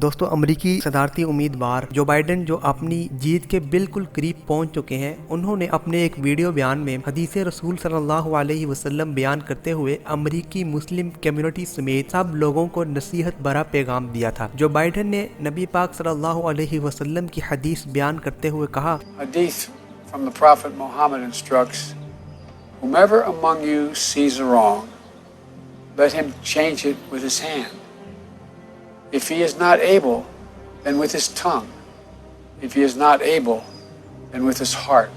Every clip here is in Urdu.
دوستو امریکی صدارتی امیدوار جو بائیڈن جو اپنی جیت کے بالکل قریب پہنچ چکے ہیں، انہوں نے اپنے ایک ویڈیو بیان میں حدیث رسول صلی اللہ علیہ وسلم بیان کرتے ہوئے امریکی مسلم کمیونٹی سمیت سب لوگوں کو نصیحت بھرا پیغام دیا تھا۔ جو بائیڈن نے نبی پاک صلی اللہ علیہ وسلم کی حدیث بیان کرتے ہوئے کہا، Hadith from the Prophet Muhammad instructs, whomever among you sees a wrong, let him change it with his hand. If he is not able, then with his tongue. If he is not able, then with his heart.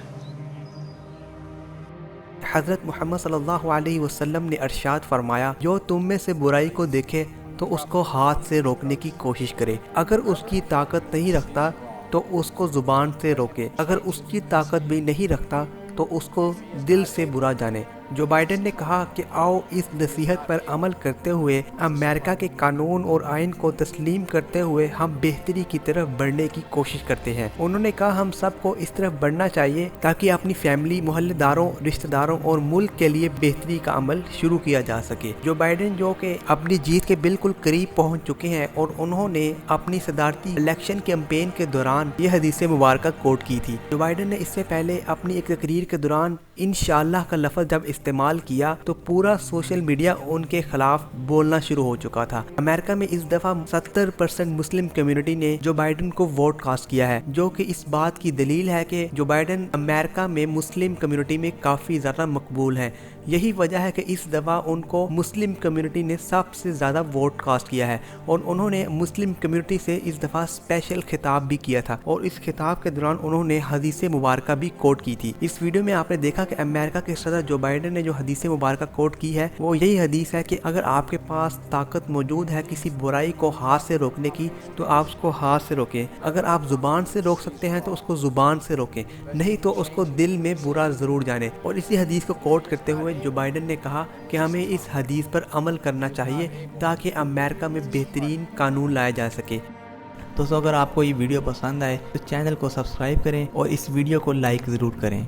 حضرت محمد صلی اللہ علیہ وسلم نے ارشاد فرمایا، جو تم میں سے برائی کو دیکھے تو اس کو ہاتھ سے روکنے کی کوشش کرے، اگر اس کی طاقت نہیں رکھتا تو اس کو زبان سے روکے، اگر اس کی طاقت بھی نہیں رکھتا تو اس کو دل سے برا جانے۔ جو بائیڈن نے کہا کہ آؤ اس نصیحت پر عمل کرتے ہوئے امریکہ کے قانون اور آئین کو تسلیم کرتے ہوئے ہم بہتری کی طرف بڑھنے کی کوشش کرتے ہیں۔ انہوں نے کہا ہم سب کو اس طرف بڑھنا چاہیے تاکہ اپنی فیملی، محلے داروں، رشتہ داروں اور ملک کے لیے بہتری کا عمل شروع کیا جا سکے۔ جو بائیڈن جو کہ اپنی جیت کے بالکل قریب پہنچ چکے ہیں اور انہوں نے اپنی صدارتی الیکشن کیمپین کے دوران یہ حدیث مبارکہ کوٹ کی تھی۔ جو بائیڈن نے اس سے پہلے اپنی ایک تقریر کے دوران انشاءاللہ کا لفظ جب استعمال کیا تو پورا سوشل میڈیا ان کے خلاف بولنا شروع ہو چکا تھا۔ امریکہ میں اس دفعہ 70% مسلم کمیونٹی نے جو بائیڈن کو ووٹ کاسٹ کیا ہے، جو کہ اس بات کی دلیل ہے کہ جو بائیڈن امریکہ میں مسلم کمیونٹی میں کافی زیادہ مقبول ہیں۔ یہی وجہ ہے کہ اس دفعہ ان کو مسلم کمیونٹی نے سب سے زیادہ ووٹ کاسٹ کیا ہے اور انہوں نے مسلم کمیونٹی سے اس دفعہ اسپیشل خطاب بھی کیا تھا اور اس خطاب کے دوران انہوں نے حدیث مبارکہ بھی کوٹ کی تھی۔ اس ویڈیو میں آپ نے دیکھا کہ امریکہ کے صدر جو بائیڈن نے جو حدیث مبارکہ کوٹ کی ہے وہ یہی حدیث ہے کہ اگر آپ کے پاس طاقت موجود ہے کسی برائی کو ہاتھ سے روکنے کی تو آپ اس کو ہاتھ سے روکیں، اگر آپ زبان سے روک سکتے ہیں تو اس کو زبان سے روکیں، نہیں تو اس کو دل میں برا ضرور جانے۔ اور اسی حدیث کو کوٹ کرتے ہوئے جو بائیڈن نے کہا کہ ہمیں اس حدیث پر عمل کرنا چاہیے تاکہ امریکہ میں بہترین قانون لایا جا سکے۔ دوستو اگر آپ کو یہ ویڈیو پسند آئے تو چینل کو سبسکرائب کریں اور اس ویڈیو کو لائک ضرور کریں۔